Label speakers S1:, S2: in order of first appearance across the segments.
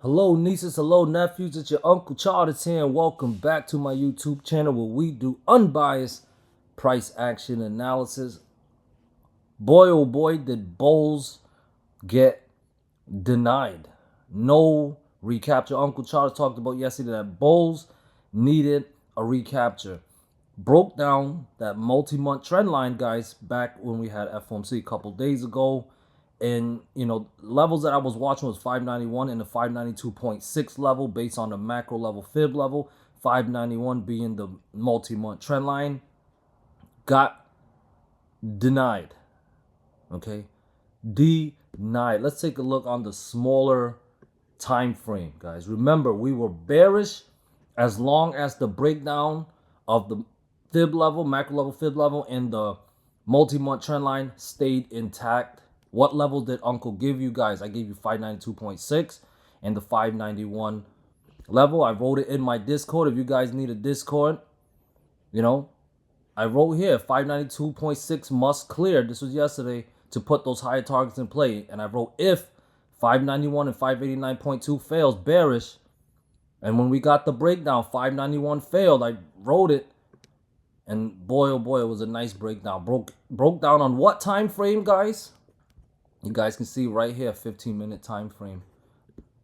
S1: Hello nieces, hello nephews, it's your Uncle Charles here and welcome back to my YouTube channel where we do unbiased price action analysis. Boy oh boy, did bulls get denied. No recapture. Uncle Charles talked about yesterday that bulls needed a recapture. Broke down that multi-month trend line, guys, back when we had FOMC a couple days ago. And levels that I was watching was 591 and the 592.6 level based on the macro level fib level. 591 being the multi-month trend line. Got denied. Okay, denied. Let's take a look on the smaller time frame, guys. Remember, we were bearish as long as the breakdown of the fib level, macro level, fib level, and the multi-month trend line stayed intact. What level did Uncle give you guys? I gave you 592.6 and the 591 level. I wrote it in my Discord. If you guys need a Discord, I wrote here 592.6 must clear. This was yesterday to put those higher targets in play. And I wrote if 591 and 589.2 fails, bearish. And when we got the breakdown, 591 failed. I wrote it. And boy, oh boy, it was a nice breakdown. Broke down on what time frame, guys? You guys can see right here, 15-minute time frame.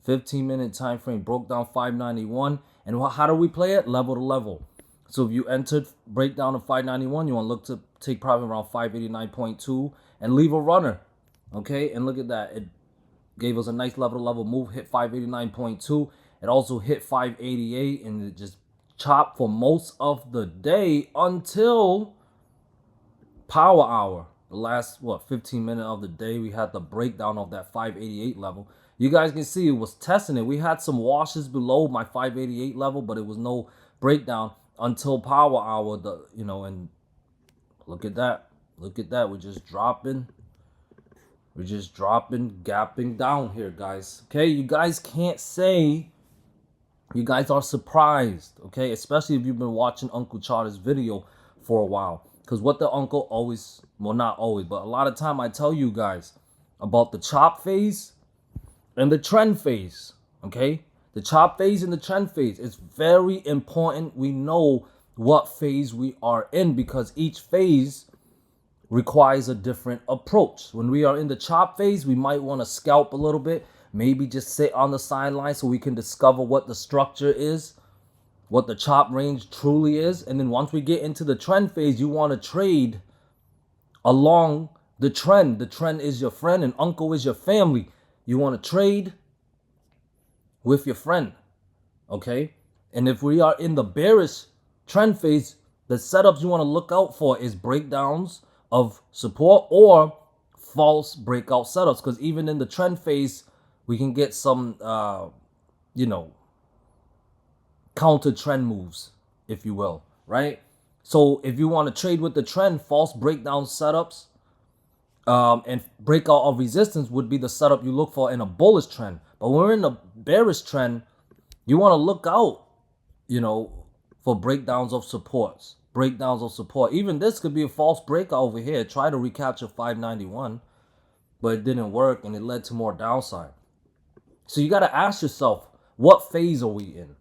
S1: 15-minute time frame, broke down 591. And how do we play it? Level to level. So if you entered breakdown of 591, you want to look to take profit around 589.2 and leave a runner. Okay, and look at that. It gave us a nice level to level move, hit 589.2. It also hit 588, and it just chopped for most of the day until power hour. The last 15 minutes of the day, we had the breakdown of that 588 level. You guys can see it was testing it. We had some washes below my 588 level, but it was no breakdown until power hour. And look at that. Look at that. We're just dropping. We're just dropping, gapping down here, guys. Okay, you guys can't say you guys are surprised, okay? Especially if you've been watching Uncle Charles' video for a while. Because what the uncle always, well, not always, but a lot of time I tell you guys about the chop phase and the trend phase, okay? The chop phase and the trend phase. It's very important we know what phase we are in because each phase requires a different approach. When we are in the chop phase, we might want to scalp a little bit, maybe just sit on the sideline so we can discover what the structure is, what the chop range truly is. And then once we get into the trend phase, you want to trade along the trend. The trend is your friend and Uncle is your family. You want to trade with your friend, okay? And if we are in the bearish trend phase, the setups you want to look out for is breakdowns of support or false breakout setups, because even in the trend phase, we can get some, counter trend moves, if you will, right? So if you want to trade with the trend, false breakdown setups and breakout of resistance would be the setup you look for in a bullish trend. But when we're in a bearish trend, you want to look out, for breakdowns of supports. Breakdowns of support. Even this could be a false breakout over here. Try to recapture 591, but it didn't work and it led to more downside. So you got to ask yourself, what phase are we in?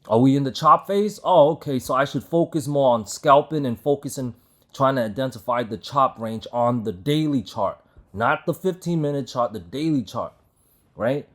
S1: Are we in the chop phase? Oh, okay. So I should focus more on scalping and focusing, trying to identify the chop range on the daily chart, not the 15-minute chart, the daily chart, right?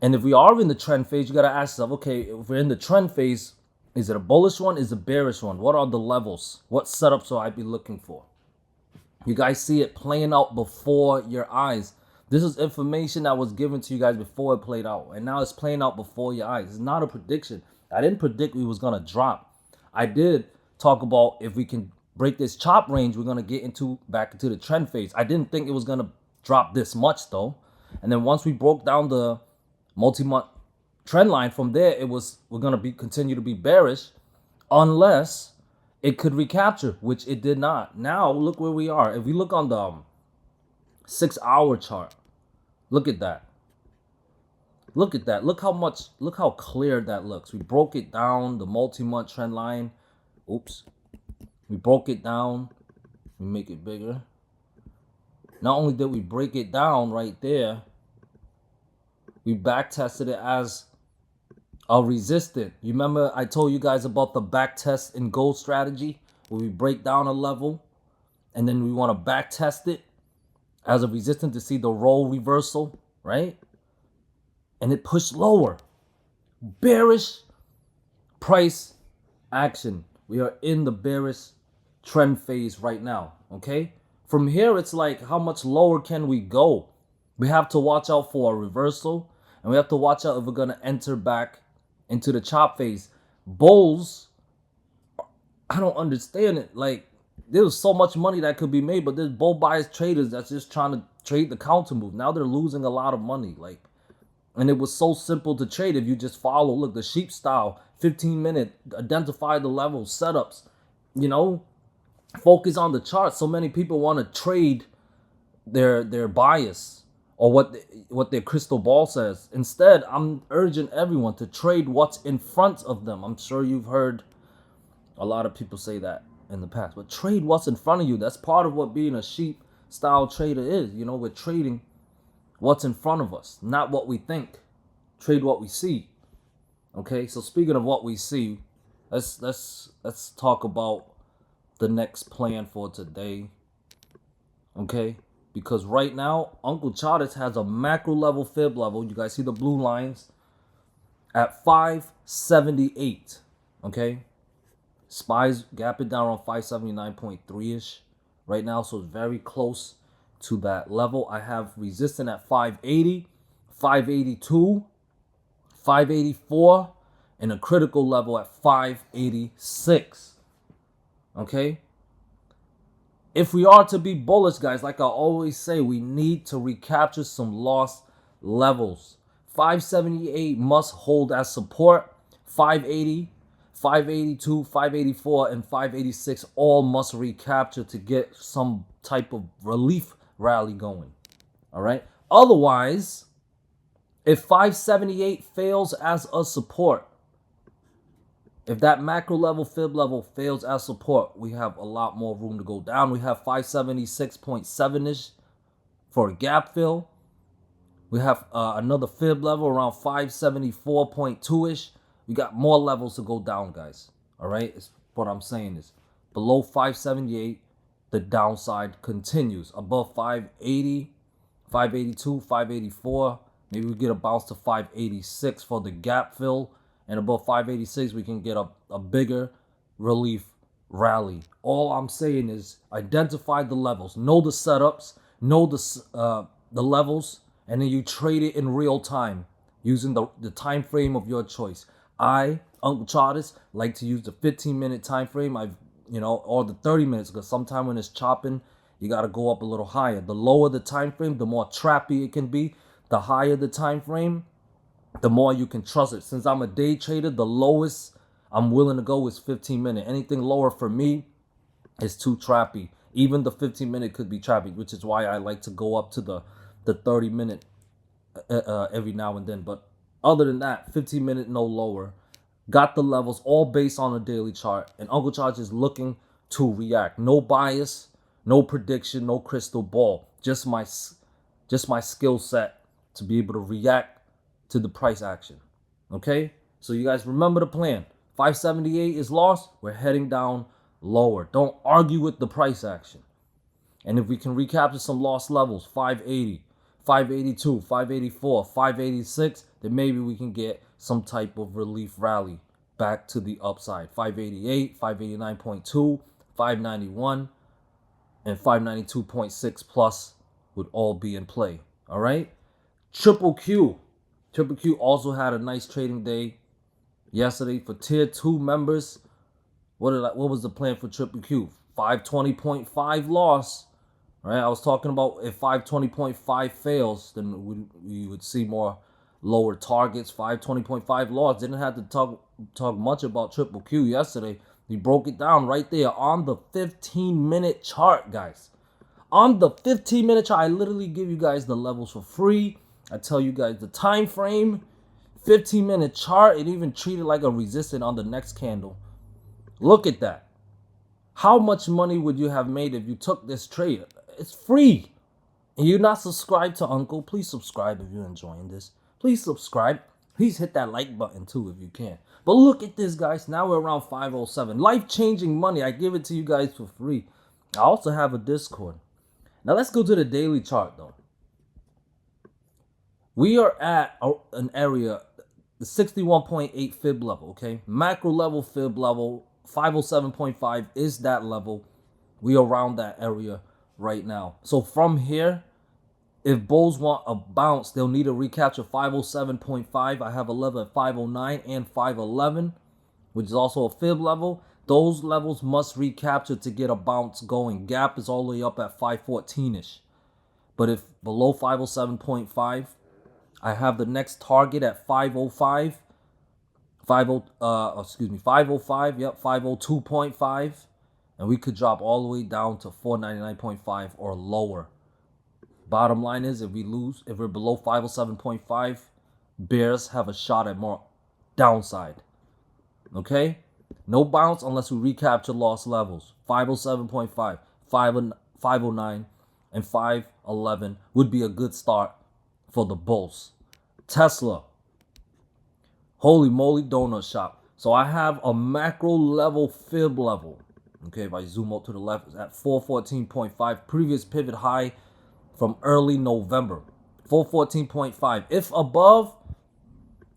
S1: And if we are in the trend phase, you got to ask yourself, okay, if we're in the trend phase, is it a bullish one? Is it a bearish one? What are the levels? What setups will I be looking for? You guys see it playing out before your eyes. This is information that was given to you guys before it played out. And now it's playing out before your eyes. It's not a prediction. I didn't predict we was going to drop. I did talk about if we can break this chop range, we're going to get back into the trend phase. I didn't think it was going to drop this much, though. And then once we broke down the multi-month trend line, from there, we're going to continue to be bearish unless it could recapture, which it did not. Now, look where we are. If we look on the 6-hour chart, look at that. Look at that. Look how clear that looks. We broke it down, the multi-month trend line. Oops. We broke it down. We make it bigger. Not only did we break it down right there, We back tested it as a resistant. You remember I told you guys about the back test and gold strategy, where we break down a level and then we want to back test it as a resistant to see the role reversal, right? And it pushed lower. Bearish price action. We are in the bearish trend phase right now, okay? From here, it's like, how much lower can we go? We have to watch out for a reversal, and we have to watch out if we're going to enter back into the chop phase. Bulls, I don't understand it. Like, there's so much money that could be made, but there's bull bias traders that's just trying to trade the counter move. Now they're losing a lot of money. Like, and it was so simple to trade if you just follow. Look, the sheep style, 15-minute, identify the levels, setups, you know, focus on the chart. So many people want to trade their bias or what their crystal ball says. Instead, I'm urging everyone to trade what's in front of them. I'm sure you've heard a lot of people say that in the past, but trade what's in front of you. That's part of what being a sheep style trader is. You know, we're trading what's in front of us, not what we think. Trade what we see. Okay, so speaking of what we see, let's talk about the next plan for today. Okay, because right now Uncle Chavez has a macro level fib level. You guys see the blue lines at 578. Okay, SPY's gapping down around 579.3ish right now, so it's very close to that level. I have resistance at 580, 582, 584, and a critical level at 586. Okay? If we are to be bullish, guys, like I always say, we need to recapture some lost levels. 578 must hold as support. 580, 582, 584, and 586 all must recapture to get some type of relief rally going. All right? Otherwise, if 578 fails as a support, if that macro level fib level fails as support, we have a lot more room to go down. We have 576.7ish for a gap fill. We have another fib level around 574.2ish. We got more levels to go down, guys. All right? It's what I'm saying is below 578, the downside continues. Above 580, 582, 584, maybe we get a bounce to 586 for the gap fill. And above 586, we can get a bigger relief rally. All I'm saying is identify the levels, know the setups, know the levels, and then you trade it in real time using the time frame of your choice. I, Uncle Chavez, like to use the 15-minute time frame. Or the 30 minutes, because sometimes when it's chopping, you got to go up a little higher. The lower the time frame, the more trappy it can be. The higher the time frame, the more you can trust it. Since I'm a day trader, the lowest I'm willing to go is 15-minute. Anything lower for me is too trappy. Even the 15-minute could be trappy, which is why I like to go up to the 30-minute every now and then. But other than that, 15-minute, no lower. Got the levels all based on a daily chart. And Uncle Charge is looking to react. No bias, no prediction, no crystal ball. Just my skill set to be able to react to the price action. Okay? So you guys remember the plan. 578 is lost. We're heading down lower. Don't argue with the price action. And if we can recapture some lost levels, 580, 582, 584, 586, then maybe we can get some type of relief rally back to the upside. 588, 589.2, 591, and 592.6 plus would all be in play. All right? Triple Q also had a nice trading day yesterday for tier 2 members. What was the plan for Triple Q? 520.5 loss. Right? I was talking about if 520.5 fails, then we would see more lower targets. 520.5 loss. Didn't have to talk much about Triple Q yesterday. We broke it down right there on the 15-minute chart, guys. On the 15-minute chart, I literally give you guys the levels for free. I tell you guys the time frame, 15-minute chart, and even treat it like a resistance on the next candle. Look at that. How much money would you have made if you took this trade? It's free. And you're not subscribed to Uncle, please subscribe if you're enjoying this. please subscribe. Please hit that like button too if you can. But look at this, guys. Now we're around 507. Life-changing money. I give it to you guys for free. I also have a Discord. Now let's go to the daily chart though. We are at an area, the 61.8 fib level, okay? Macro level, fib level, 507.5 is that level. We are around that area right now. So from here, if bulls want a bounce, they'll need to recapture 507.5. I have a level at 509 and 511, which is also a fib level. Those levels must recapture to get a bounce going. Gap is all the way up at 514-ish. But if below 507.5, I have the next target at 505. 505, yep, 502.5. And we could drop all the way down to 499.5 or lower. Bottom line is, if we're below 507.5, bears have a shot at more downside. Okay? No bounce unless we recapture lost levels. 507.5, 509, and 511 would be a good start for the bulls. Tesla. Holy moly donut shop. So I have a macro level fib level. Okay, if I zoom out to the left, it's at 414.5. Previous pivot high from early November. 414.5. If above,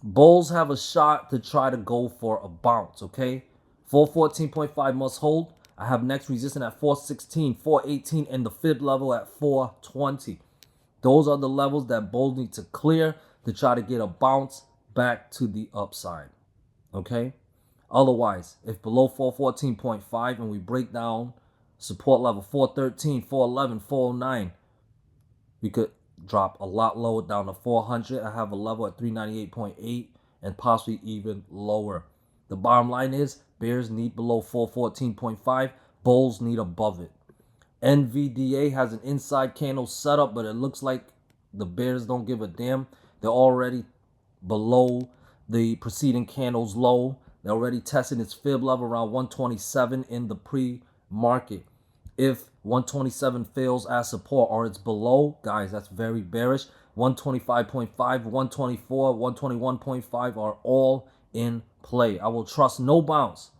S1: bulls have a shot to try to go for a bounce, okay? 414.5 must hold. I have next resistance at 416, 418, and the fib level at 420. Those are the levels that bulls need to clear to try to get a bounce back to the upside, okay? Otherwise, if below 414.5 and we break down support level 413, 411, 409, we could drop a lot lower down to 400. I have a level at 398.8 and possibly even lower. The bottom line is bears need below 414.5. Bulls need above it. NVDA has an inside candle setup, but it looks like the bears don't give a damn. They're already below the preceding candle's low. They're already testing its fib level around 127 in the pre-market. If 127 fails as support or it's below, guys, that's very bearish. 125.5, 124, 121.5 are all in play. I will trust no bounce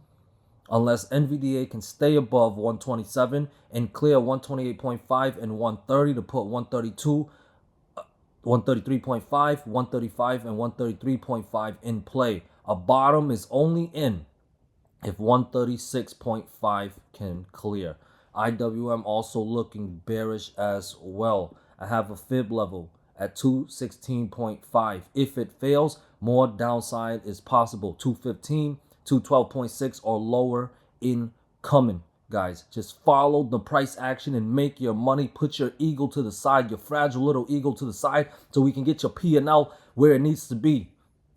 S1: unless NVDA can stay above 127 and clear 128.5 and 130 to put 132, 133.5, 135, and 133.5 in play. A bottom is only in if 136.5 can clear. IWM also looking bearish as well. I have a fib level at 216.5. If it fails, more downside is possible. 215, 212.6 or lower incoming. Guys, just follow the price action and make your money. Put your ego to the side, your fragile little ego to the side, so we can get your P&L where it needs to be.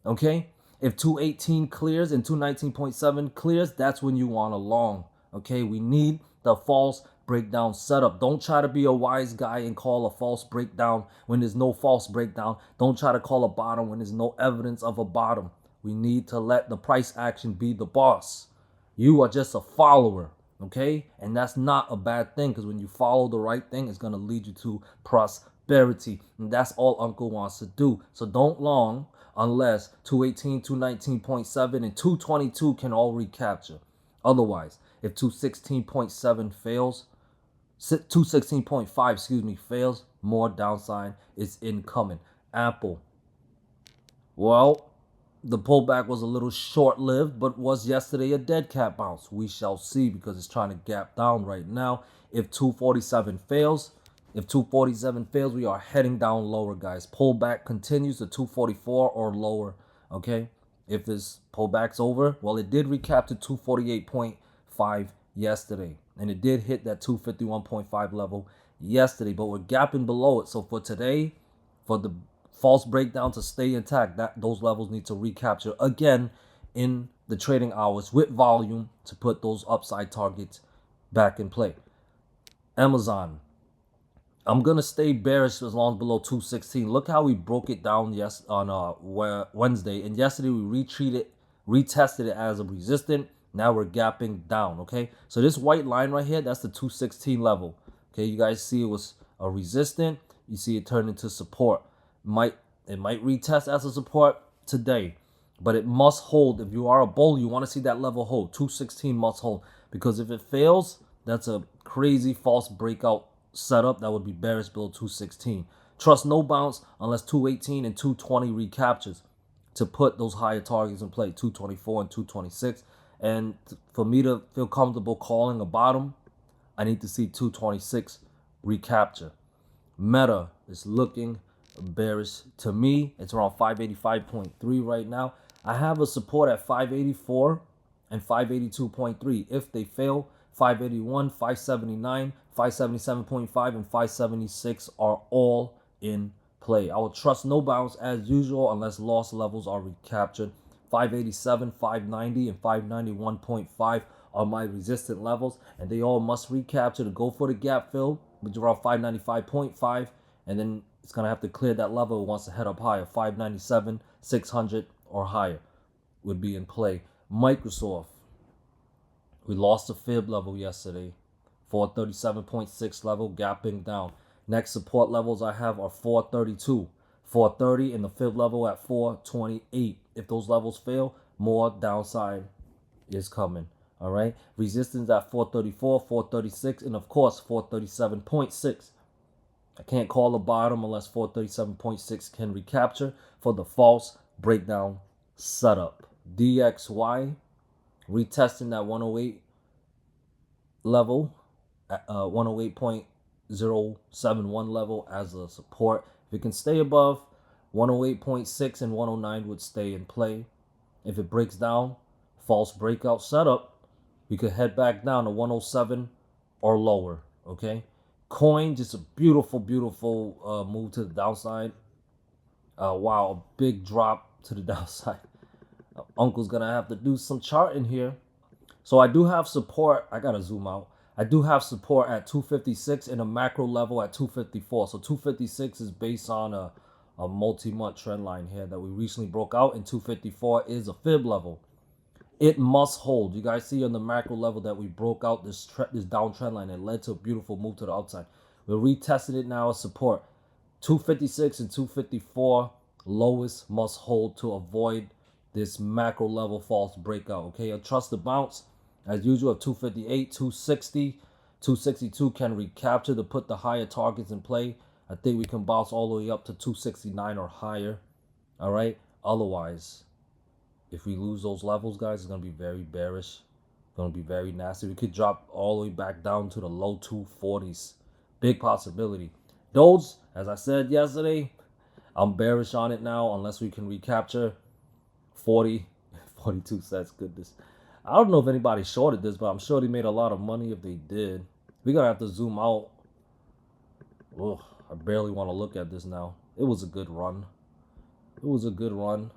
S1: Okay? If 218 clears and 219.7 clears, that's when you want a long. Okay? We need the false breakdown setup. Don't try to be a wise guy and call a false breakdown when there's no false breakdown. Don't try to call a bottom when there's no evidence of a bottom. We need to let the price action be the boss. You are just a follower, okay? And that's not a bad thing, because when you follow the right thing, it's going to lead you to prosperity. And that's all Uncle wants to do. So don't long unless 218, 219.7, and 222 can all recapture. Otherwise, if 216.7 fails, 216.5, fails, more downside is incoming. Apple. Well, the pullback was a little short-lived, but was yesterday a dead cat bounce? We shall see, because it's trying to gap down right now. If 247 fails, we are heading down lower, guys. Pullback continues to 244 or lower, okay? If this pullback's over, well, it did recap to 248.5 yesterday, and it did hit that 251.5 level yesterday, but we're gapping below it. So for today, for the false breakdown to stay intact, those levels need to recapture again in the trading hours with volume to put those upside targets back in play. Amazon. I'm gonna stay bearish as long as below 216. Look how we broke it down on Wednesday, and yesterday we retested it as a resistant. Now we're gapping down. Okay, so this white line right here, that's the 216 level. Okay, you guys see it was a resistant. You see it turn into support. Might It might retest as a support today, but it must hold. If you are a bull, you want to see that level hold. 216 must hold, because if it fails, that's a crazy false breakout setup. That would be bearish below 216. Trust no bounce unless 218 and 220 recaptures to put those higher targets in play, 224 and 226. And for me to feel comfortable calling a bottom, I need to see 226 recapture. Meta is looking bearish to me. It's around 585.3 right now. I have a support at 584 and 582.3. If they fail, 581, 579, 577.5, and 576 are all in play. I will trust no bounce as usual unless loss levels are recaptured. 587, 590, and 591.5 are my resistant levels, and they all must recapture to go for the gap fill, which is around 595.5, and then it's going to have to clear that level. It wants to head up higher. 597, 600 or higher would be in play. Microsoft, we lost the fib level yesterday. 437.6 level, gapping down. Next support levels I have are 432, 430, and the fib level at 428. If those levels fail, more downside is coming. All right. Resistance at 434, 436, and of course 437.6. I can't call a bottom unless 437.6 can recapture for the false breakdown setup. DXY retesting that 108 level, 108.071 level as a support. If it can stay above 108.6 and 109 would stay in play. If it breaks down, false breakout setup, we could head back down to 107 or lower. Okay. Coin, just a beautiful, beautiful move to the downside. Wow, a big drop to the downside. Uncle's gonna have to do some charting here. So I do have support. I gotta zoom out. I do have support at 256 and a macro level at 254. So 256 is based on a multi-month trend line here that we recently broke out, and 254 is a fib level. It must hold. You guys see on the macro level that we broke out this down trend line. It led to a beautiful move to the upside. We're retesting it now as support. 256 and 254 lowest must hold to avoid this macro level false breakout. Okay, I trust the bounce as usual at 258, 260, 262 can recapture to put the higher targets in play. I think we can bounce all the way up to 269 or higher. All right. Otherwise, if we lose those levels, guys, it's going to be very bearish. It's going to be very nasty. We could drop all the way back down to the low 240s. Big possibility. DOGE, as I said yesterday, I'm bearish on it now unless we can recapture 42 cents. Goodness. I don't know if anybody shorted this, but I'm sure they made a lot of money if they did. We're going to have to zoom out. Ugh, I barely want to look at this now. It was a good run. It was a good run.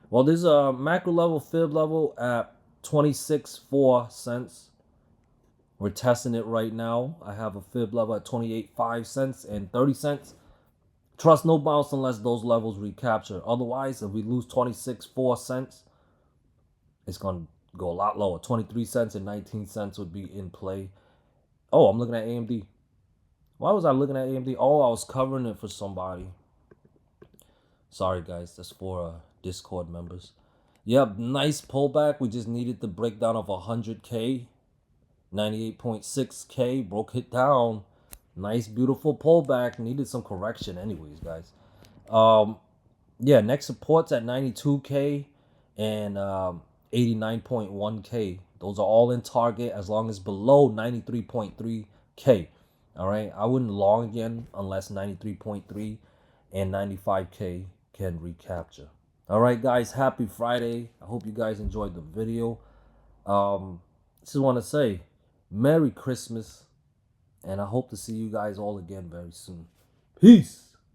S1: Well, there's a macro level, fib level at 26.4 cents. We're testing it right now. I have a fib level at 28.5 cents and 30 cents. Trust no bounce unless those levels recapture. Otherwise, if we lose 26.4 cents, it's going to go a lot lower. 23 cents and 19 cents would be in play. Oh, I'm looking at AMD. Why was I looking at AMD? Oh, I was covering it for somebody. Sorry, guys. That's for Discord members. Yep, nice pullback. We just needed the breakdown of 100K. 98.6K. Broke it down. Nice, beautiful pullback. Needed some correction anyways, guys. Yeah, next support's at 92K and 89.1K. Those are all in target as long as below 93.3K. All right, I wouldn't long again unless 93.3 and 95K can recapture. All right, guys, happy Friday. I hope you guys enjoyed the video. Just want to say Merry Christmas, and I hope to see you guys all again very soon. Peace.